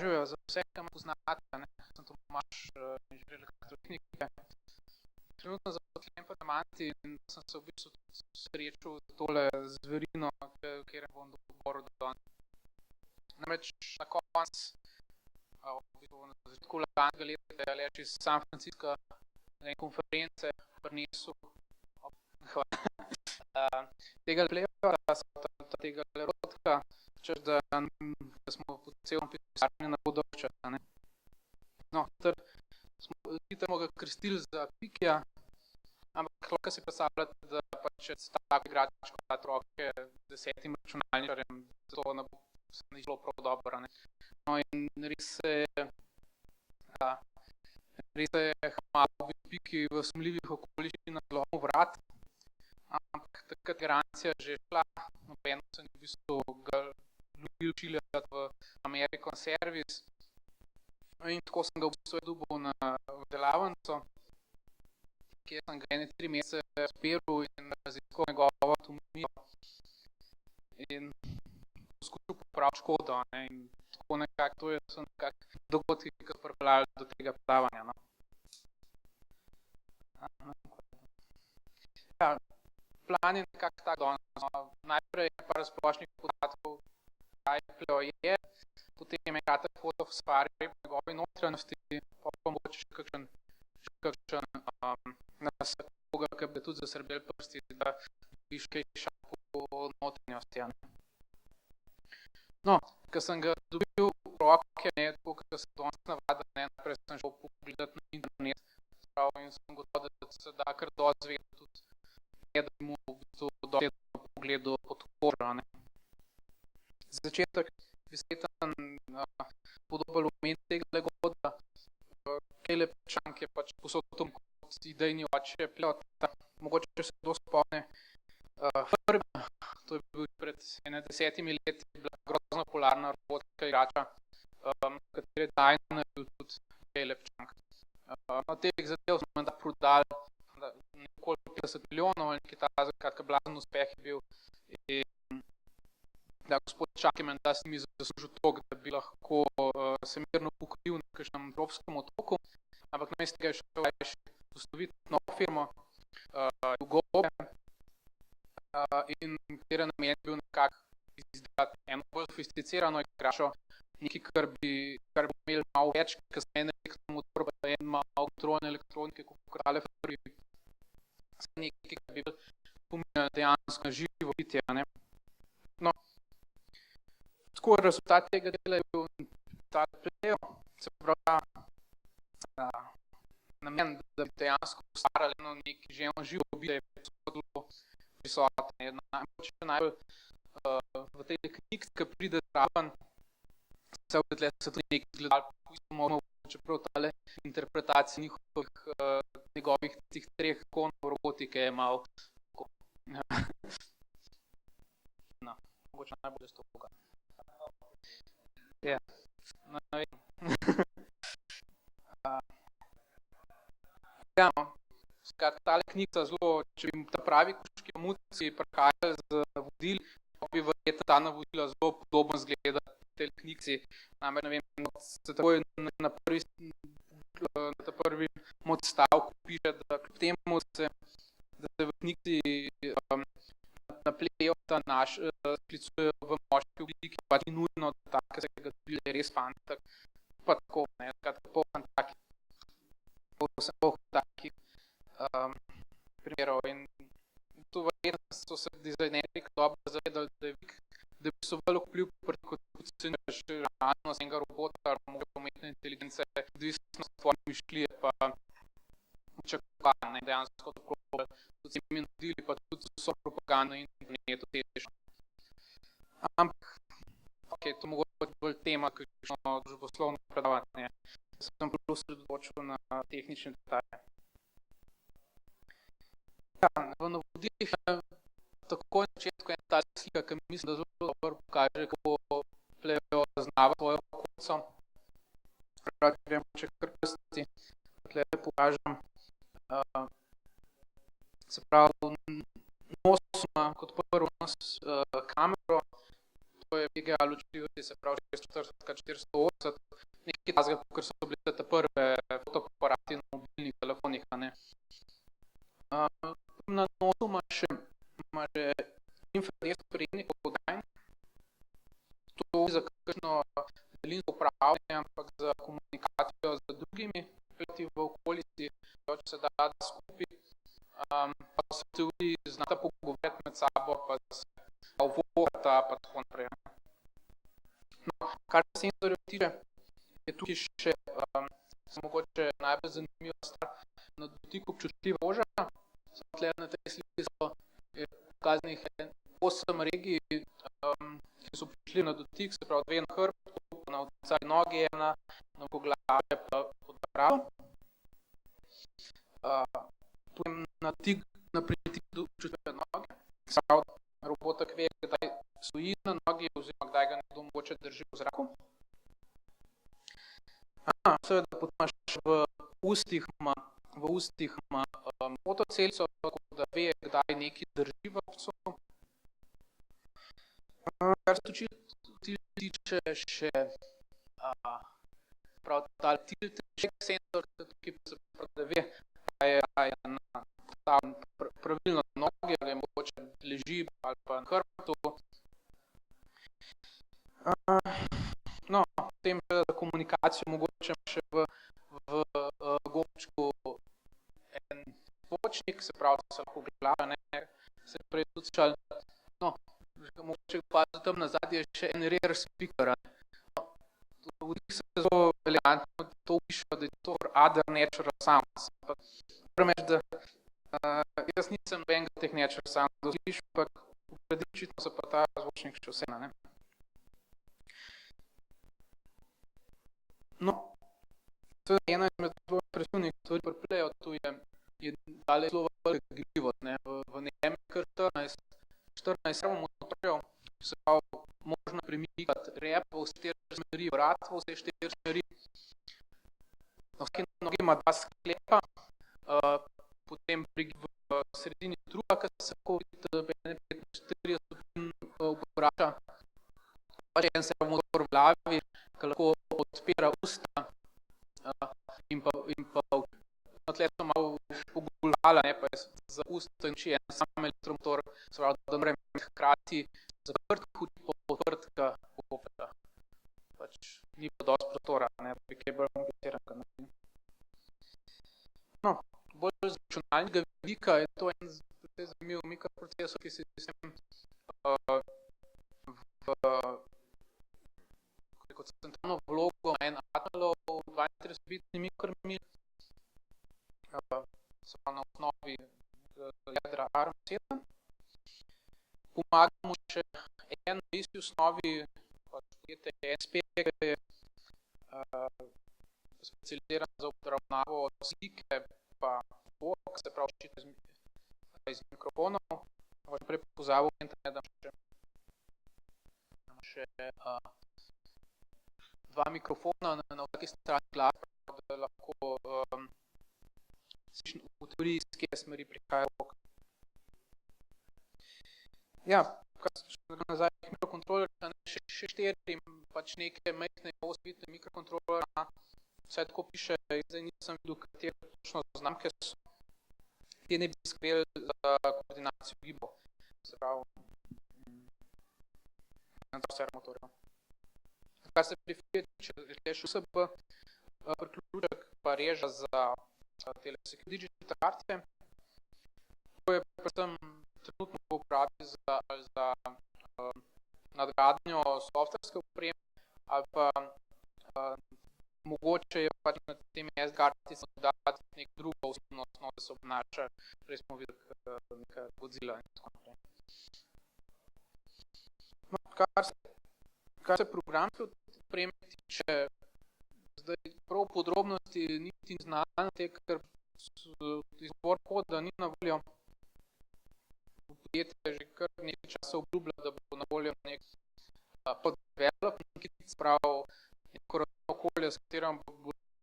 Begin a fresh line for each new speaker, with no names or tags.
Živijo, za vse, ki me poznate, ne, sem Tomaž, inženir elektrotehnike. Trenutno zaposlen pa na Manti in sem se v bistvu srečal z tole zverino, kjer bom dogovoril danes. Namreč na konc, v bistvu na začetku lanskega leta je Aleš iz San Francisca na konference prinesel tega pleva, tega lerotka, češ da smo po celom pisarni na podolča. No, hitro smo ga krstili za Pikija, ampak lahko si predstavljate, da pač tako igrač kot otroke 10 računalničarjem, zato ne bo se ni zelo prav dobro. No in res se je malo Piki v sumljivih okoliščinah zlomil vrat, ampak takrat garancija že šla, nobeno se ni v bistvu ga ljubili čiljati v American Service. In tako sem ga v bistvu dobil na delavnico, kjer sem ga 3 mesece spiral in raziskal njegovo atomijo in poskušal popraviti škodo. In tako nekako, to so nekako dogodki, ki so pripeljali do tega plavanja. No. Ja, plan je nekako tak danes. No. Najprej par splošnih podatkov, kaj pleo je, potem je kratek foto v stvari njegovi notranjosti, pa mogoče še kakšen nasvet koga, ki bi tudi zasrbel prsti, da viš kaj šal po notranjosti. No, ko sem ga dobil v roke, tako kot sem danes navadil, naprej sem šel pogledati na internet, in sem gotov, da se da kar dosti zvedeti tudi, da bi mu v bistvu dosti pogledal pod kožo. Začetek Viseten podoben omen tega legoda, Caleb Chunk je pač posodil kot idejni oče plevata, mogoče se kdo spomne. Furby, to je bil pred 10 leti, je bila grozno popularna robotka igrača, kateri designer je bil tudi Caleb Chunk. No, teh zadev smo menda prodali nekoliko 50 milijonov ali nekaj tazga, kratka blazen uspeh je bil. Da, gospod Chunk je menda s njimi zaslužil toliko, da bi lahko se mirno pokojil na kakšnem tropskem otoku, ampak namesto tega je šel postaviti novo firmo, Jugobe, in katera namen je bil nekako izdelati eno bolj sofisticirano igračo, nekaj, kar bi imeli malo več, kasneje na elektromotor, pa en malo kontrolne elektronike, kot krale Furby. Nekaj, kar bi pomenilo dejansko na živo bitje. No, tako rezultat tega dela je bil ta pleo, se pravi namen, da bi dejansko ustvarjali eno neki živo bitje, je zelo prisoten. Najbolj v tej knjigi, ki pride zraven, se tudi nekaj gledali, čeprav tale interpretacija njegovih tih 3 ikonov robotike je malo tako. No, mogoče najbolj z toga. Ja, no, ne vem. Ja, no, skratka, tale knjiga zelo, če bi ta pravi kuški muci prihajali z navodili, bi verjetno ta navodila zelo podobno zgleda tej knjigi. Namreč, ne vem, se takoj na ta prvi odstavku piše, da kljub temu da se v knjigi na plevata sklicujejo v moški obliki, pa ni nujno, da tako se ga dobili je res fantak, pa tako, poln takih primerov. In tu verjetno so se dizajnerji dobro zavedali, da bi so veliko vpliv kot ocenjuješ realnost enega robota, mogoče umetne inteligence, odvisno od tvoje mišlije, pa očakovanje, dejansko tako, tudi mi naredili, pa tudi so propaganda in internetu težko. Ampak, to mogoče bolj tema, kakšno družboslovno predavanje. Sem bolj osredotočil na tehnične detalje. Ja, v navodilih takoj na začetku je ta slika, ki mislim, da zelo dobro pokaže, kako pleo zaznava svojo okolico. Pravi, če gremo če kar prsti, tukaj pokažem. Se pravi, nos ima kot prvo nos kamero, to je VGA ločljivosti, se pravi, 640x480, nekaj tazga, ker so bili te prve fotoaparati na mobilnih telefonih. Na nosu ima še infrardeč sprejemnik oddajn. To za kakšno daljinsko upravljanje, ampak za komunikacijo z drugimi peleti v okolici, če se da skupaj, pa se tudi znata pogovarjati med sabo, pa se uvokata, pa tako naprej. No, kar se senzorjev tiče, je tukaj še mogoče najbolj zanimiva stvar na dotik občutljiva koža. Samo tle na tej sliki so pokazanih 8 regij, ki so občutljivi na dotik, se pravi 2 na hrbtu, na odcaj noge, ena na poglavje, pa pod brado. Potem na dotik, na pritik občutljive noge, se pravi, robotek ve, kdaj stoji na nogi, oziroma kdaj ga nekdo mogoče drži v zraku. Seveda potem še v ustih ima fotocelico, tako da ve, kdaj nekaj drži v psu. Kar se tiče še ta tilt-check senzor, tukaj pa se pravi, da ve, kaj je na pravilno nogi, ali je mogoče leži ali pa na hrbtu. No, potem za komunikacijo mogoče še v gobčku en zvočnik, se pravi, da se lahko preglaša, ne, se prej tudi slišali. No, mogoče pa tam nazadnje je še en rear speaker. V njih se zelo elegantno to piše, da je to other natural sounds. Moram reči, da jaz nisem nobenega teh natural soundov slišal, ampak očitno se pa ta zvočnik še vseeno, ne. No, to je ena izmed zelo impresivnih stvari pri playoutu je tale zelo velika gibljivost, ne. V njem je kar 14 servomotorjev, ki se pravi, možno premikati rep v vse 4 smeri, vrat v vse 4 smeri. Na vsaki nogi ima 2 sklepa, potem v sredini trupa, ki se lahko 45 stopinj obrača, pa še en servomotor v glavi, ki lahko odpira usta in pa tle so malo pogulala, ne, pa je za usta in oči en sam elektromotor, se pravi, da mora imeti hkrati zaprt hud pa odprtega opeta. Pač ni pa dosti prostora, ne, da bi kaj bolj kompliciranega naredili. No, bolj z računalnega vidika je to en zanimiv mikroprocesor, ki se kot centralno vlogo en Atmel 32-bitni mikromil, se pravi na osnovi jedra ARM7. Pomaga mu še en na isti osnovi, podjetje NSP, ki je specializiran za obravnavo slike pa zvok, se pravi ščita iz mikrofonov. Prej pozabil, da imam še 2 mikrofona na vsaki strani glave, da lahko v teoriji iz kje smeri prihaja zvok. Ja, kar se nazaj mikrokontroler, še 4 pač neke majhne 8-bitne mikrokontrolerja, vsaj tako piše, zdaj nisem videl, katere točno znamke so. Te ne bi skrbeli za koordinacijo gibov, se pravi, na ta servomotorjev. Kar se perifерije tiče, je še USB priključek pa reža za tele digital kartice. To je predvsem trenutno v uporabi za nadgradnjo softverske opreme, ali pa mogoče je pač na temi SD-kartici dodati nek drugo osebnost, da se obnaša, prej smo videli neka Godzilla in tako naprej. No, kar se programske opreme tiče, zdaj prav podrobnosti niti ne znam, ker izbor koda ni na voljo. Podjetje že kar nekaj časa obljublja, da bo na voljo nek poddevelopment kit, se pravi neko različno okolje, s katerim bo